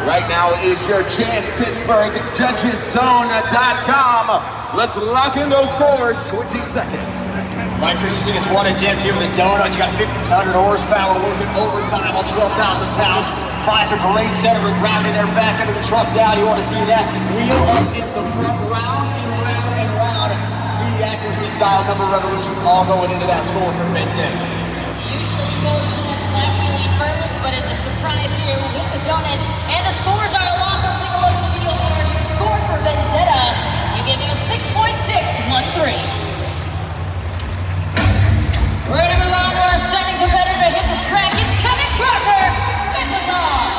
Right now is your chance, Pittsburgh, judgeszone.com. Let's lock in those scores, 20 seconds. Mike Fisher is one attempt here with the donut. You got 1,500 horsepower working overtime on 12,000 pounds. Finds a great center of ground in there, back into the truck down. You want to see that wheel up in the front, round and round and round. Speed, accuracy, style, number of revolutions all going into that score for Vendetta. Usually he goes for that slap wheelie first, but it's a surprise here with the donut. And the scores are locked. Let's take a look at the video here. Your score for Vendetta, you gave him a 6.613. We're going to move on to our second competitor to hit the track. It's Kevin Crocker, Megalodon.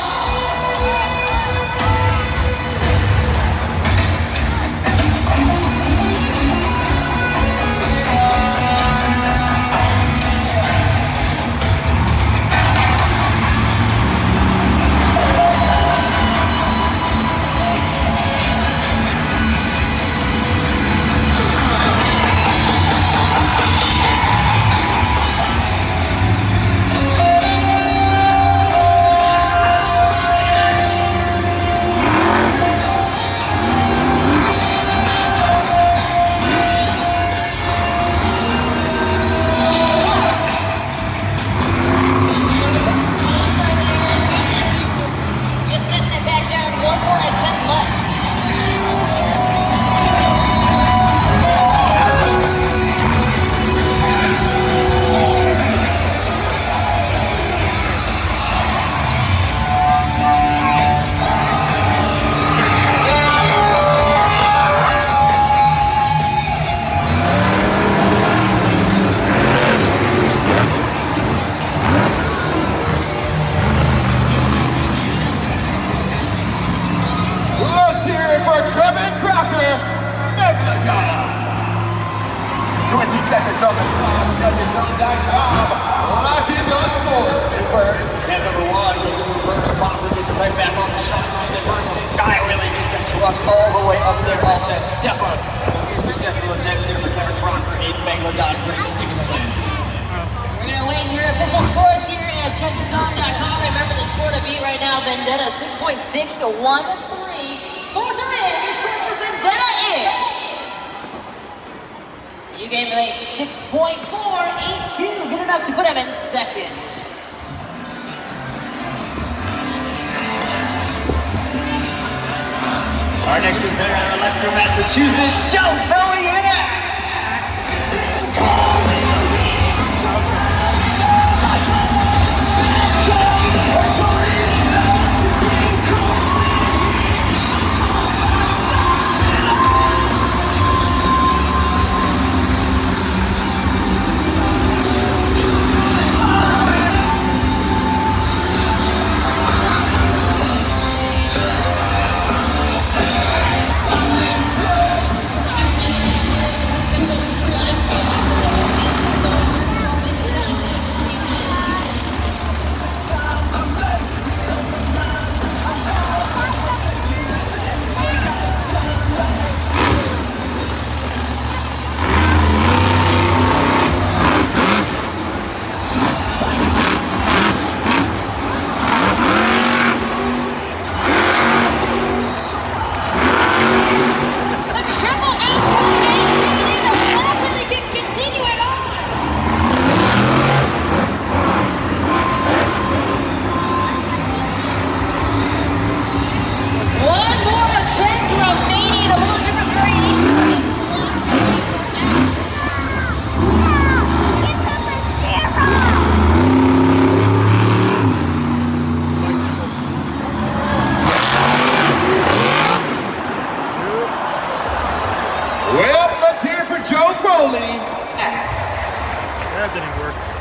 Seconds on the clock, judgeszone.com. Lock in those scores, Pittsburgh. And number one goes into the reverse bumper, gets it right back on the shot line. Then Burgos guy really gets that truck all the way up there off that step up. So two successful attempts here for Kevin Crocker, a Megalodon great stick in the land. We're going to wait your official scores here at judgeszone.com. Remember the score to beat right now, Vendetta 6.6 to 1-3. Scores are in. Your score for Vendetta is... You gave him a 6.482, good enough to put him in second. Our next competitor out of Leicester, Massachusetts, Joe Fellier.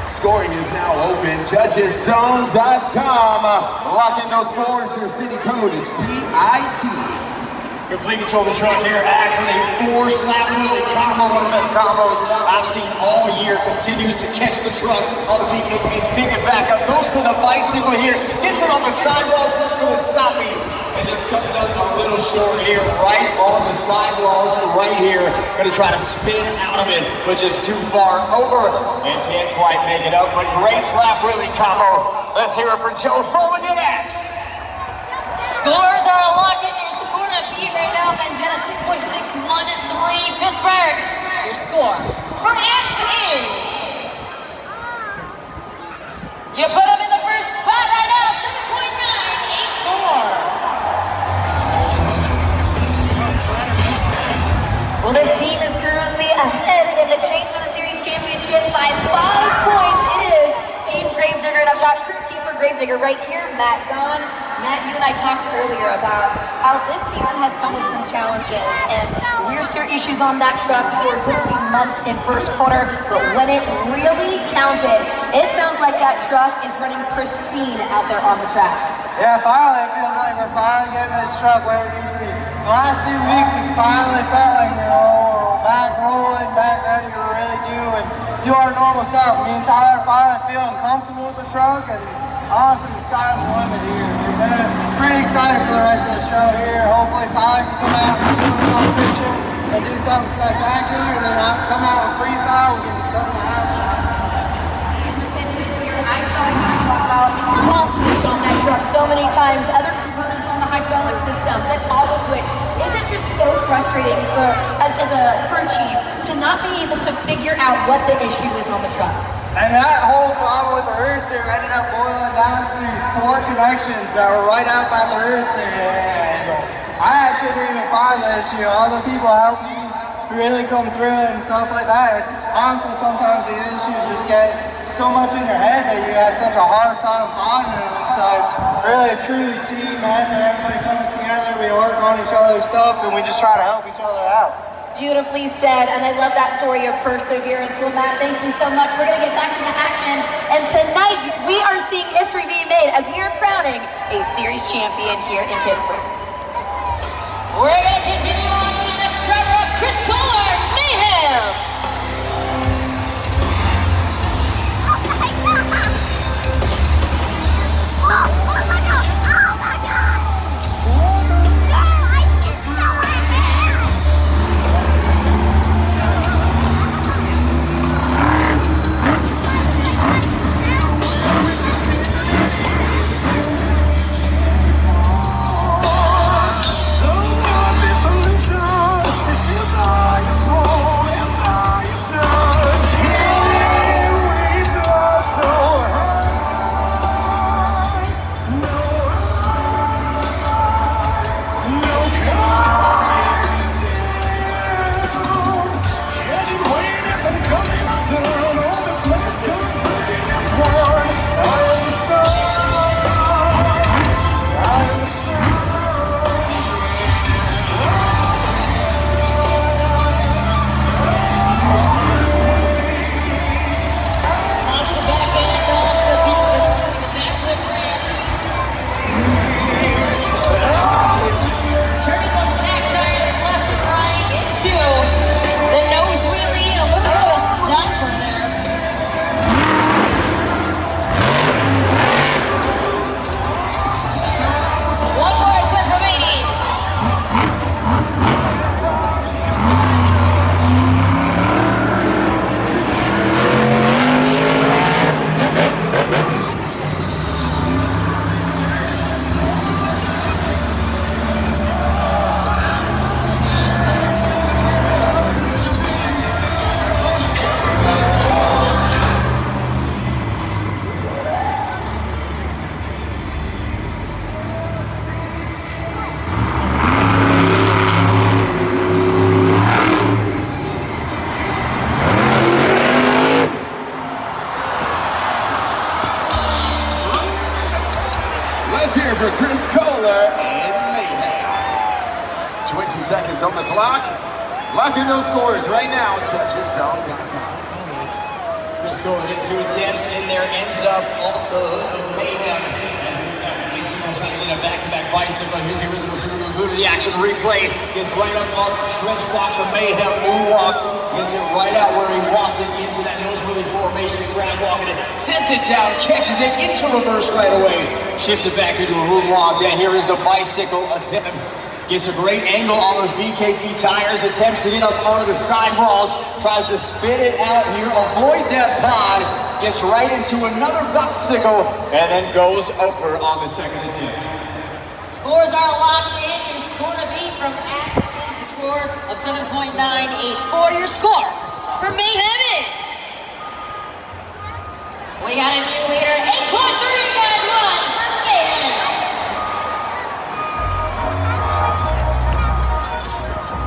Scoring is now open, judgeszone.com. Lock in those scores, your city code is PIT. Complete control of the truck here, Axe with a 4-slap wheelie combo, one of the best combos I've seen all year. Continues to catch the truck on the BKTs, pick it back up, goes for the bicycle here, gets it on the sidewalls, looks for the stoppie, and just comes up a little short here, right on the sidewalls, right here. Gonna try to spin out of it, but just too far over, and can't quite make it up, but great slap wheelie combo. Let's hear it for Joe Foley and Axe. Score 6.613 Pittsburgh. Your score for X is... You put him in the first spot right now, 7.984. Well, this team is currently ahead in the chase for the series championship by 5 points. It is Team Gravedigger, and I've got crew chief for Gravedigger right here, Matt Gunn. Matt, you and I talked earlier about how this season has come with some challenges, and rear steer issues on that truck for literally months in first quarter, but when it really counted, it sounds like that truck is running pristine out there on the track. Yeah, finally, it feels like we're finally getting this truck where it needs to be. The last few weeks, it's finally felt like, we're back rolling, back ready to really do our normal stuff. Me and Tyler are finally feeling comfortable with the truck, and honestly, the sky's the limit here. We're pretty excited for the rest of the show here. Hopefully, Tyler can come out and do the competition and do something spectacular, and then come out with freestyle. We can come to the house. I saw you talk about the wall switch on that truck so many times, other components on the hydraulic system, the toggle switch. Is it just so frustrating for, as a crew chief, to not be able to figure out what the issue is on the truck? And that whole problem with the rear steer ended up boiling down to 4 connections that were right out by the rear steer. And I actually didn't even find the issue. Other people helped me really come through it and stuff like that. It's honestly, sometimes the issues just get so much in your head that you have such a hard time finding them. So it's really a truly team effort. Everybody comes together, we work on each other's stuff, and we just try to help each other out. Beautifully said, and I love that story of perseverance. Well, Matt, thank you so much. We're going to get back to the action, and tonight we are seeing history being made as we are crowning a series champion here in Pittsburgh. We're going to continue on with the next driver up, Chris Kohler, Mayhem. Here for Chris Kohler and Mayhem. 20 seconds on the clock. Locking those scores right now. Judgeszone.com. Chris Kohler getting 2 attempts in there, ends up on the hood of Mayhem. As we see him trying to get a back-to-back fight. Here's the original Super Boot of the action replay. Gets right up on the trench box of Mayhem moonwalk. Gets it right out where he walks it into that nose wheelie formation, grab walking it, sets it down, catches it into reverse right away, shifts it back into a moonwalk. Yeah, here is the bicycle attempt. Gets a great angle on those BKT tires, attempts to get up onto the sidewalls, tries to spin it out here, avoid that pod, gets right into another bicycle, and then goes over on the second attempt. Scores are locked in. Your score to beat from X is the score of 7.984. Your score for Mayhem is... We got a new leader, 8.391 for Mayhem.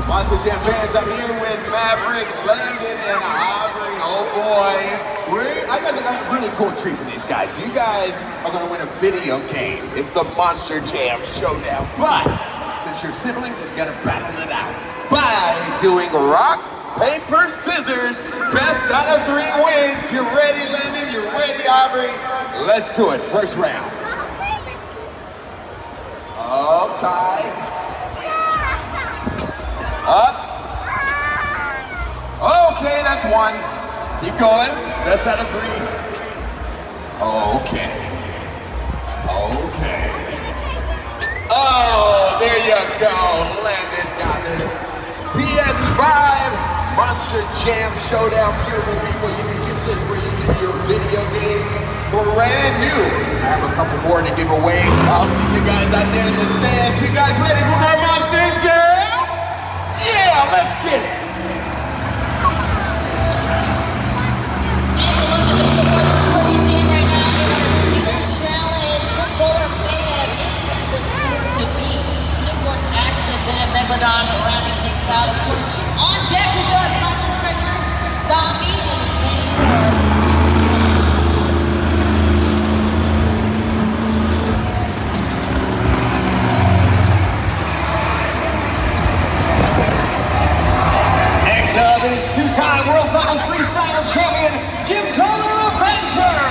Monster Jam fans, I'm here with Maverick, Landon, and Aubrey. Oh boy, I got a really cool treat for these guys. You guys are going to win a video game. It's the Monster Jam Showdown. But since you're siblings, you got to battle it out by doing rock, paper, scissors. Best out of 3 wins. You ready, Landon? You ready, Aubrey? Let's do it. First round. Oh, tie. Up. Okay, that's 1. Keep going. Best out of 3. Okay. Okay. Oh, there you go. Landon got this. PS5 Monster Jam Showdown. Beautiful people. You can get this where you get your video games brand new. I have a couple more to give away. I'll see you guys out there in the stands. You guys ready for more Monster Jam? Yeah, let's get it. Take a look at the leaderboard. This is where we stand right now in our Steelers Challenge. Chris Bowler of Mayhem is the score to beat. And of course, Axman, Ben, Megalodon rounding things out. Of course, on deck we still have Constant Pressure, Zombie, and many more. Is 2-time World Finals Freestyle Champion, Jim Kohler of Acrisure.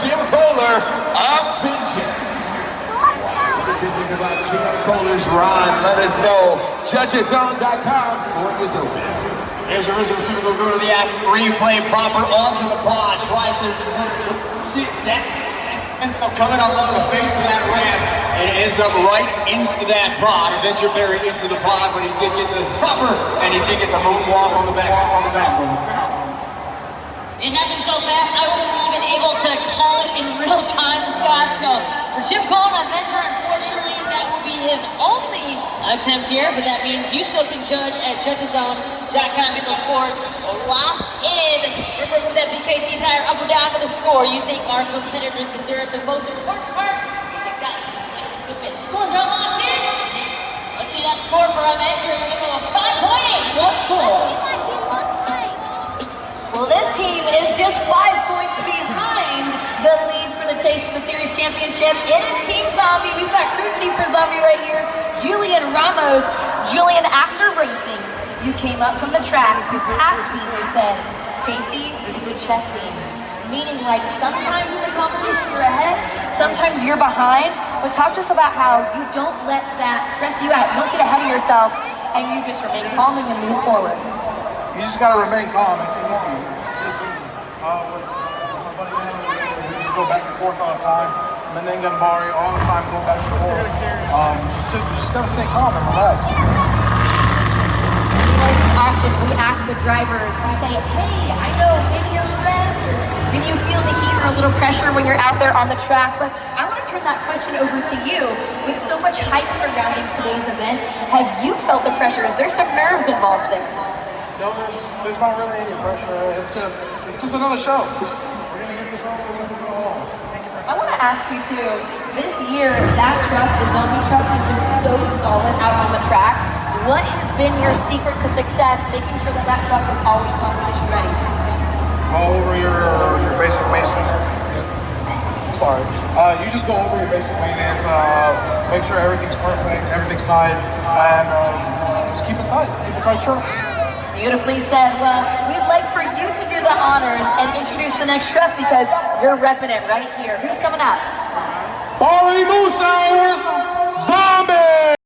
Jim Kohler of Acrisure. What did you think about Jim Kohler's run? Let us know. Judgeszone.com. Scoring is open. Here's your original Super Bowl. Go to the app, replay proper onto the pod. Tries to sit down. And coming up over the face of that ramp, and it ends up right into that pod. Adventure buried into the pod, but he did get this proper, and he did get the moonwalk on the back. It happened so fast, I wasn't even able to call it in real time, Scott. So for Jim Kohler and Adventure, unfortunately, that will be his only attempt here. But that means you still can judge at Judgeszone.com. Get those scores locked in. Remember that BKT tire up or down to the score. You think our competitors deserve the most important part? So guys, let's submit. Scores are locked in. Let's see that score for Adventure. We're going to go 5.814. Well, this team is just 5 points behind the lead for the chase for the series championship. It is Team Zombie. We've got crew chief for Zombie right here, Julian Ramos. Julian, after racing, you came up from the track. You asked me, you said, Casey, it's a chess game. Meaning, like, sometimes in the competition you're ahead, sometimes you're behind. But talk to us about how you don't let that stress you out. You don't get ahead of yourself, and you just remain calm and move forward. You just gotta remain calm. It's easy. It's easy. With my buddy Landon, we just go back and forth all the time. Menenga and Bari all the time go back and forth. Just gotta stay calm and relax. You know, often we ask the drivers, we say, hey, I know maybe you're stressed, or maybe you feel the heat or a little pressure when you're out there on the track, but I want to turn that question over to you. With so much hype surrounding today's event, have you felt the pressure? Is there some nerves involved there? No, there's not really any pressure. It's just another show. We're gonna get this on. We're gonna go home. I want to ask you too. This year, that truck, the Zombie truck, has been so solid out on the track. What has been your secret to success, making sure that truck is always competition ready? All over your basic basics. I'm sorry. You just go over your basic maintenance, make sure everything's perfect, everything's tight, and just keep it tight. Keep a tight truck. Beautifully said. Well, we'd like for you to do the honors and introduce the next truck because you're repping it right here. Who's coming up? Barry Moose Hours, Zombie!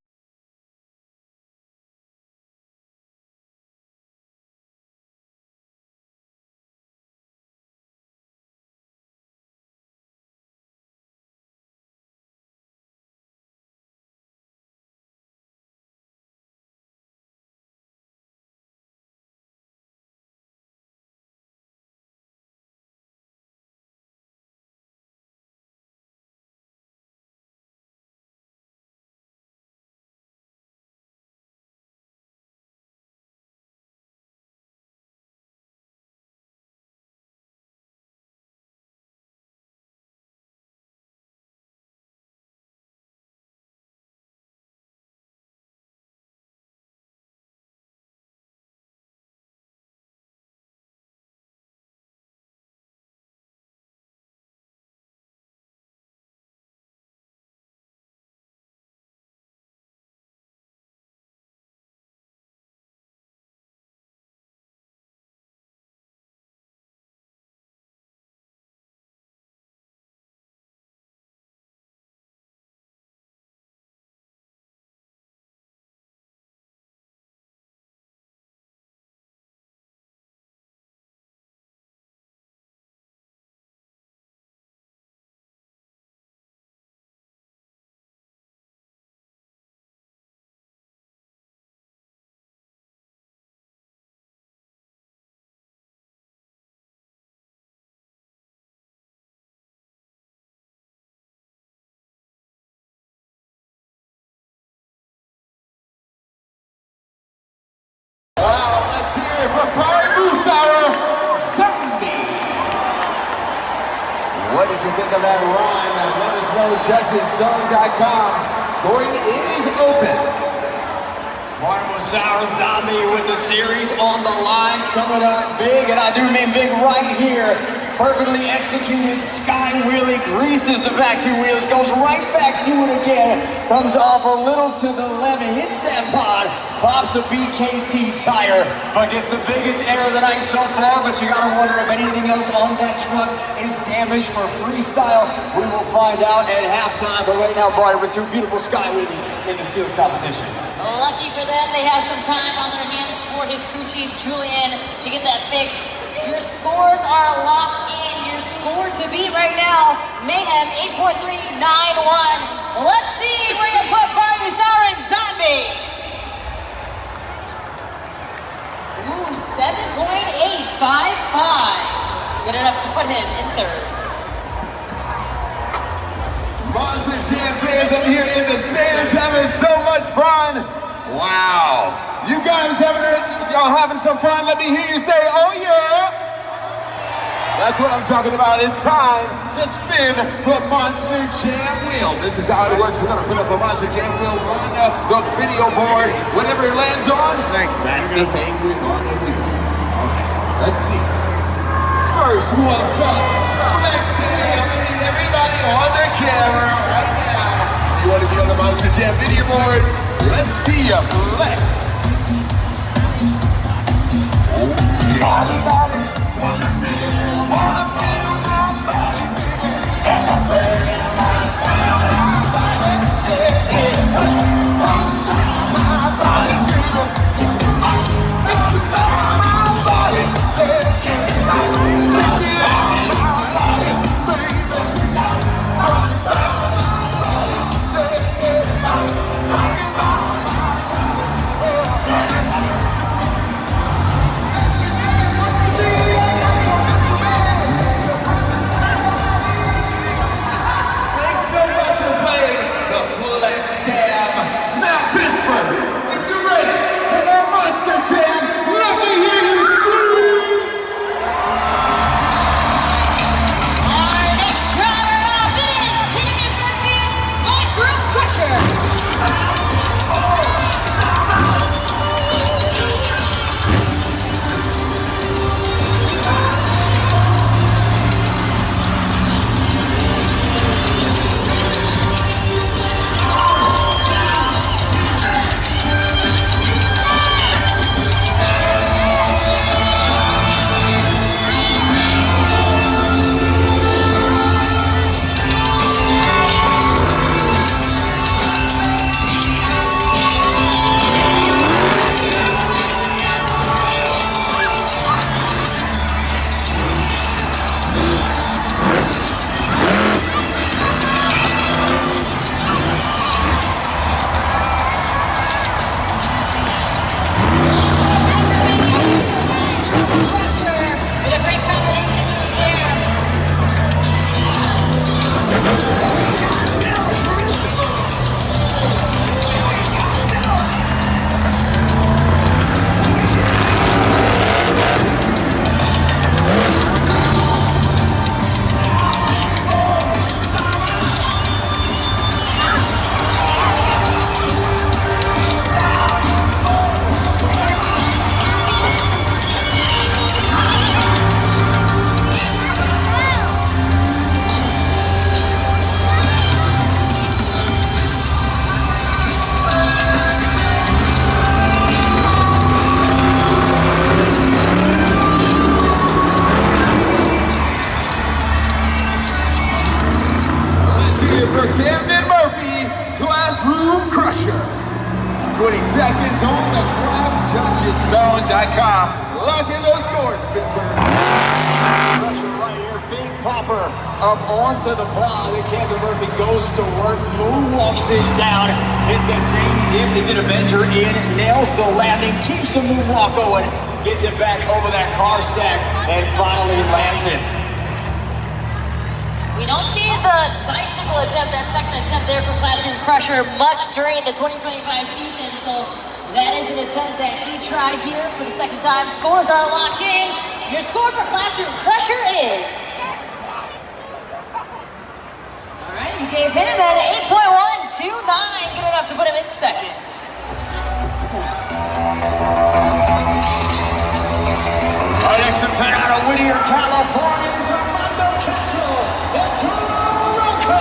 Wow, let's hear it for Barry Moose Hour, Zombie. What did you think of that rhyme? Let us know, judgesong.com. Scoring is open. Barry Moose Hour, Zombie with the series on the line, coming up big, and I do mean big right here. Perfectly executed sky wheelie, greases the back two wheels, goes right back to it again, comes off a little to the left, hits that pod, pops a BKT tire, but gets the biggest error of the night so far, but you gotta wonder if anything else on that truck is damaged for freestyle. We will find out at halftime, but right now, Barry, with two beautiful sky wheelies in the steels competition. Lucky for them, they have some time on their hands for his crew chief, Julian, to get that fixed. Your scores are locked in. Your score to beat right now, Mayhem 8.391. Let's see where you put Barry Moose Hour and Zombie. Ooh, 7.855. Good enough to put him in third. Monster Jam fans up here in the stands having so much fun. Wow. You guys y'all having some fun? Let me hear you say, oh yeah. That's what I'm talking about. It's time to spin the Monster Jam wheel. This is how it works. We're gonna put up a Monster Jam wheel on the video board. Whatever it lands on, that's the thing we're gonna do. Okay, let's see. First one's up. Flex Cam. I need everybody on their camera right now. You want to be on the Monster Jam video board? Let's see you flex. stoppies.com. Lock in those scores, Pittsburgh. Pressure right here, big popper up onto the plow. Then Camden Murphy goes to work, moonwalks it down. Hits that same dip, they did a Avenger in, nails the landing, keeps the moonwalk going, gets it back over that car stack, and finally lands it. We don't see the bicycle attempt, that second attempt there from Classroom Crusher much during the 2025 season, so that is an attempt that he tried here for the second time. Scores are locked in. Your score for Classroom Crusher is... All right, you gave him an 8.129, good enough to put him in second. Our next event out of Whittier, California is Armando Castro. It's Rocco.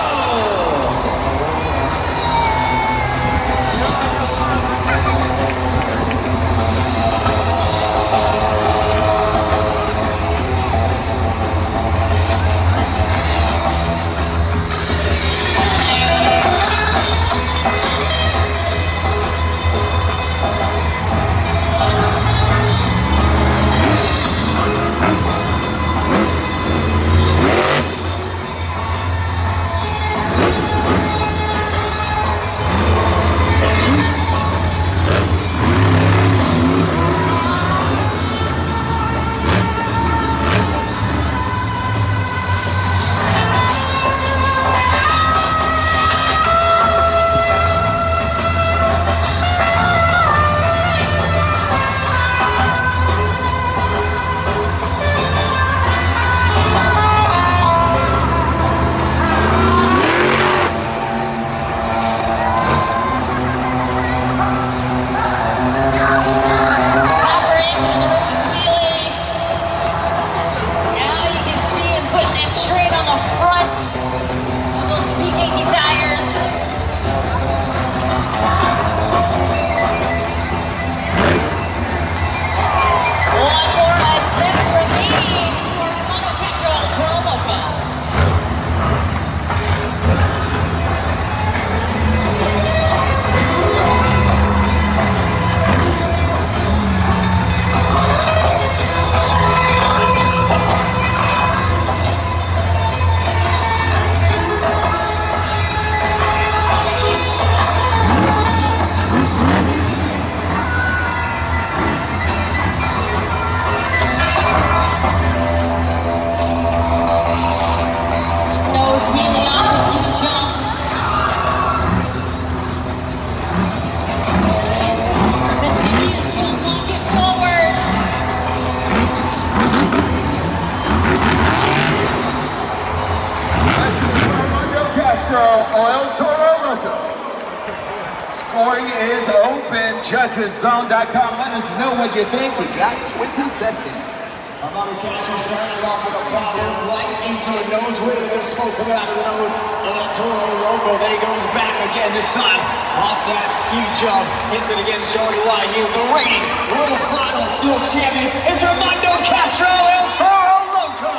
Scoring is open. Judgeszone.com. Let us know what you think. You got 20 seconds. Armando Castro starts it off with a popper right into a nose wheel. There's smoke coming out of the nose of that Toro logo. Then he goes back again, this time off that ski jump. Hits it again, showing why he is the reigning World Final Skills Champion. It's Armando Castro, El Toro Loco.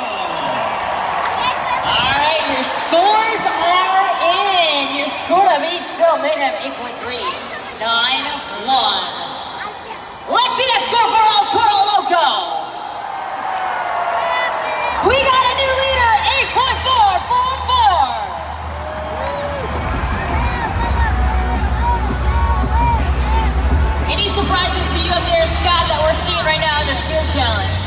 All right, your scores are in. Your score to beat still may have 8.391. Let's see that score for El Toro Loco. We got a new leader, 8.444. Any surprises to you up there, Scott, that we're seeing right now in the skills challenge?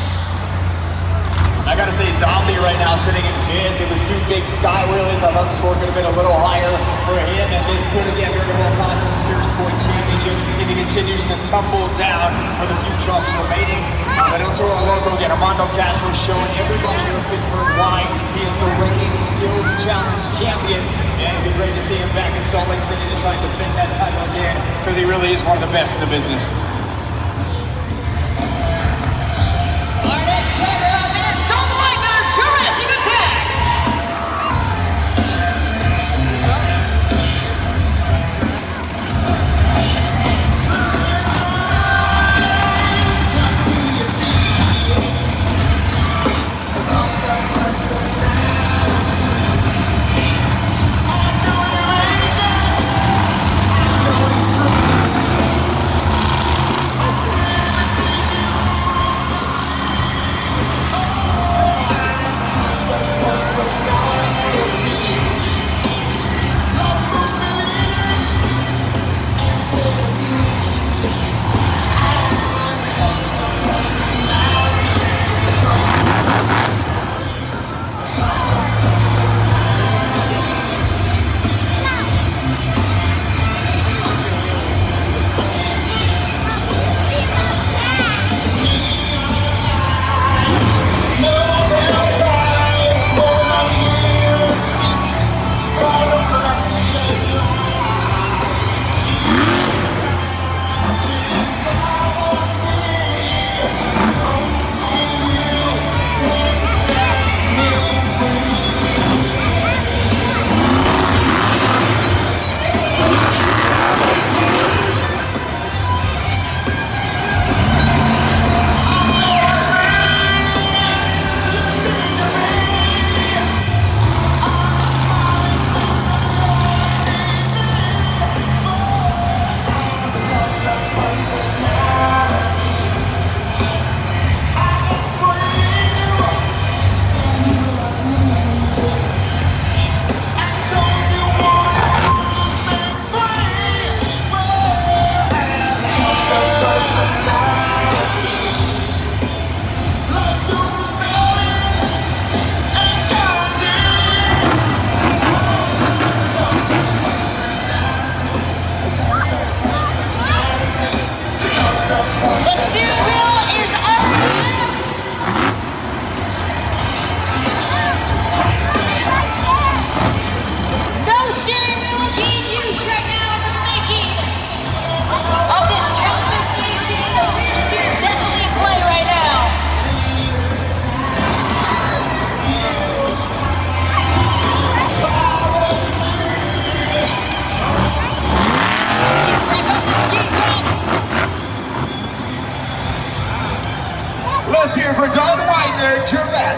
I gotta say, Zombie right now sitting in fifth. It was two big sky wheelies. I thought the score could have been a little higher for him, and this could again be the World Constable Series Points Championship if he continues to tumble down for the few trucks remaining. But El Toro Loco again, Armando Castro showing everybody here in Pittsburgh why he is the reigning Skills Challenge champion. And it'd be great to see him back in Salt Lake City to try to defend that title again, because he really is one of the best in the business. Our next driver up is Tom Wagner, Jurassic Attack.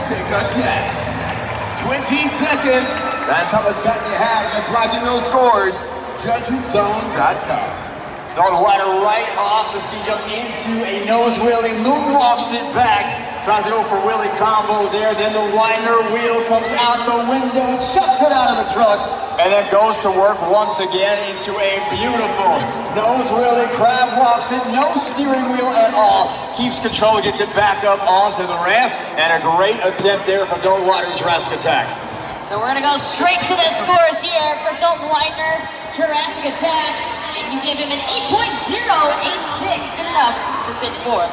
Jurassic attack. 20 seconds. That's how much time you have. Let's lock in those scores. Judgeszone.com. North Wider right off the ski jump into a nose wheelie, moonwalks it back. Tries to go for wheelie combo there, then the Widener wheel comes out the window, chucks it out of the truck, and then goes to work once again into a beautiful nose wheelie, crab walks it, no steering wheel at all, keeps control, gets it back up onto the ramp, and a great attempt there from Dalton Widener Jurassic Attack. So we're gonna go straight to the scores here for Dalton Widener Jurassic Attack, and you give him an 8.086, good enough to sit fourth.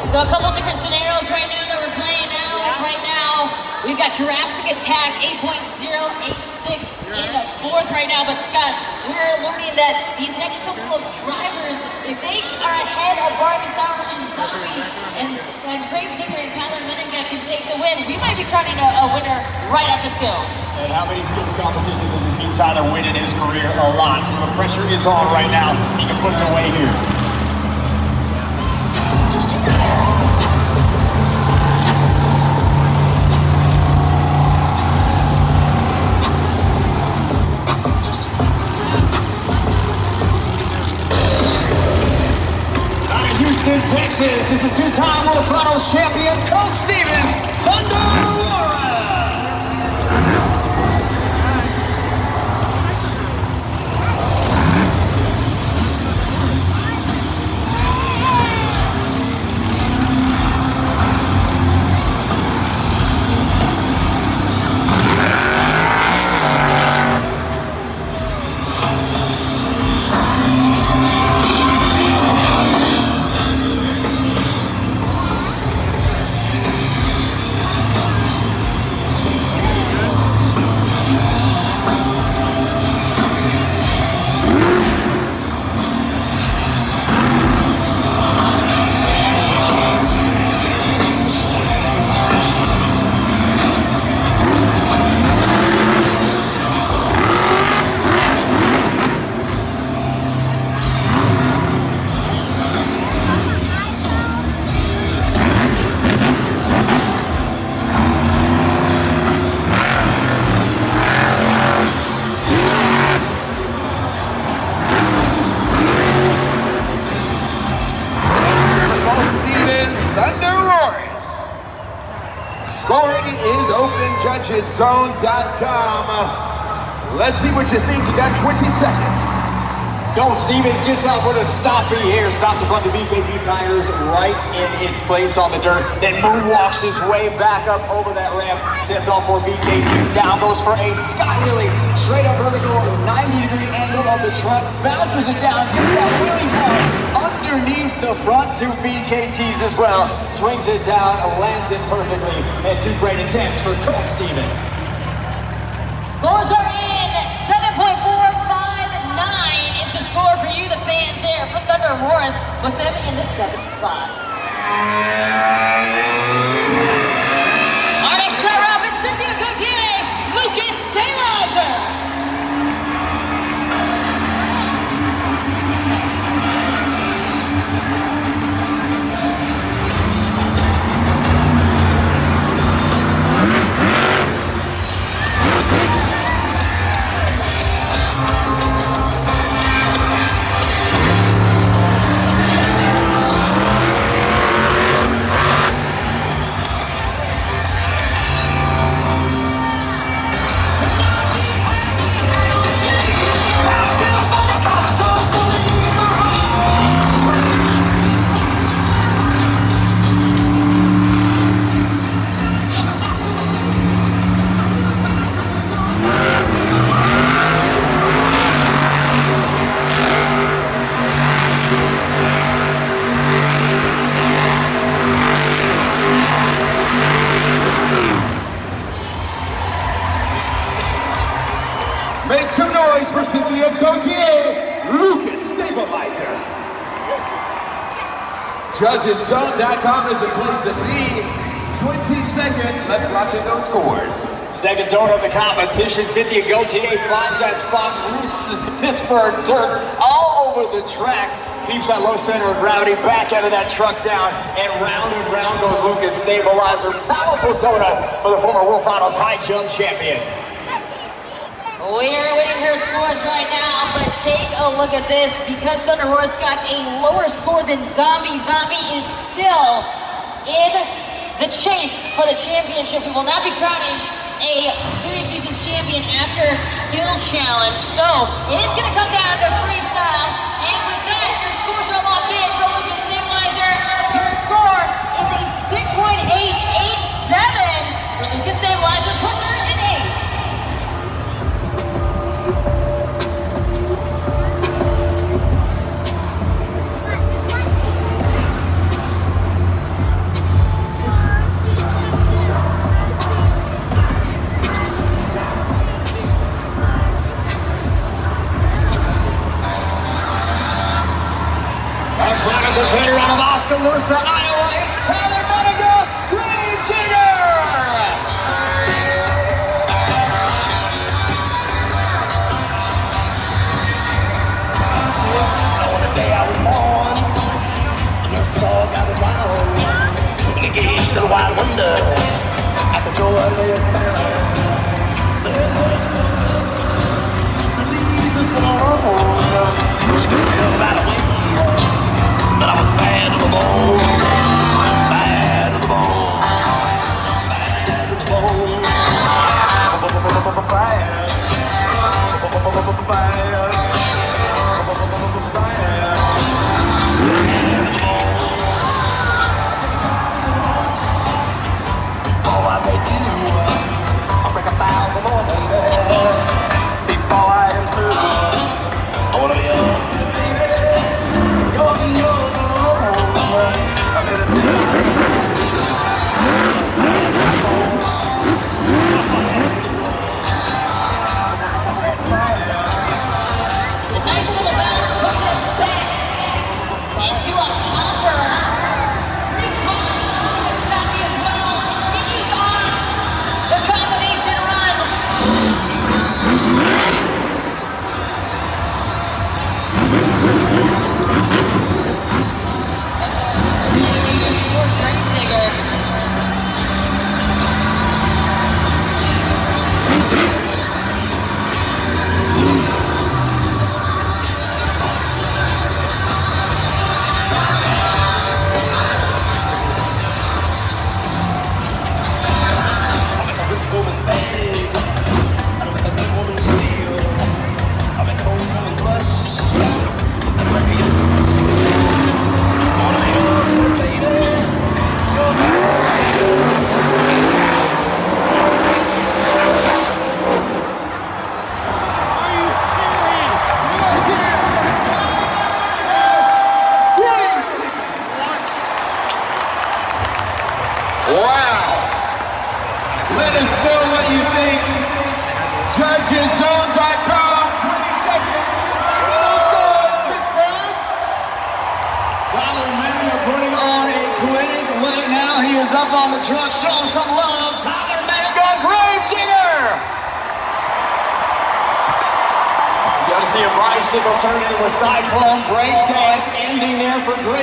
So a couple different scenarios right now that we're playing now. Right now, we've got Jurassic Attack 8.086 in fourth right now. But Scott, we're learning that these next couple of drivers, if they are ahead of Barbie Sauer and Zombie and Grave Digger and Tyler Menninga can take the win, we might be crowning a winner right after skills. And how many skills competitions have we seen Tyler win in his career? A lot. So the pressure is on right now. He can put it away here. Houston, Texas, this is two-time World Finals champion, Colt Stevens, Thunder Warriors. Scoring is open, Judgeszone.com. Let's see what you think. You got 20 seconds. Colt Stevens gets off with a stoppie here, stops in front of BKT tires right in its place on the dirt, then moonwalks his way back up over that ramp, sets all four BKTs down, goes for a sky wheelie, straight up vertical, 90-degree angle of the truck, bounces it down, gets that wheelie bar underneath the front two BKTs as well, swings it down, lands it perfectly, and two great attempts for Colt Stevens. Scores are in, 7.459 is the score for you, the fans there. For Thunder Morris puts him in the 7th spot. Our next driver up is Cynthia Gauthier, Lucas Taylor. Make some noise for Cynthia Gauthier, Lucas Stabilizer. Judgeszone.com is the place to be. 20 seconds, let's lock in those scores. Second donor of the competition, Cynthia Gauthier finds that spot, roots the Pittsburgh dirt all over the track, keeps that low center of gravity, back out of that truck down, and round goes Lucas Stabilizer. Powerful donut for the former World Finals high jump champion. We're waiting for scores right now, but take a look at this. Because Thunder Horse got a lower score than Zombie, Zombie is still in the chase for the championship. We will not be crowning a Series Seasons champion after Skills Challenge. So it is going to come down to freestyle. And with that, your scores are locked in for Lucas Stabilizer. Your score is a 6.887 for Lucas Stabilizer. Puts her in 8th. Defender out of Oskaloosa, Iowa, it's Tyler Medica, Grave Digger! On the day I was born, the saw gathered round, engaged in a wild wonder at the door of the found. There was so leave this alone. She could tell by the way that I was bad to the bone, bad to the bone, bad to the bone, before I make you, I'll break 1,000 more, baby, before I am through. I wanna be yours, baby. I'm gonna take A nice little bounce puts it back into a popper. Recalls into a stoppie as well. Continues on the combination run. Grave Digger. Wow! Let us know what you think. JudgesZone.com, 20 seconds. Give those scores, Pittsburgh. Tyler Medica putting on a clinic right now. He is up on the truck. Show him some love. Tyler Medica, Grave Digger! You got to see a bicycle turn into a cyclone break dance ending there for Grave.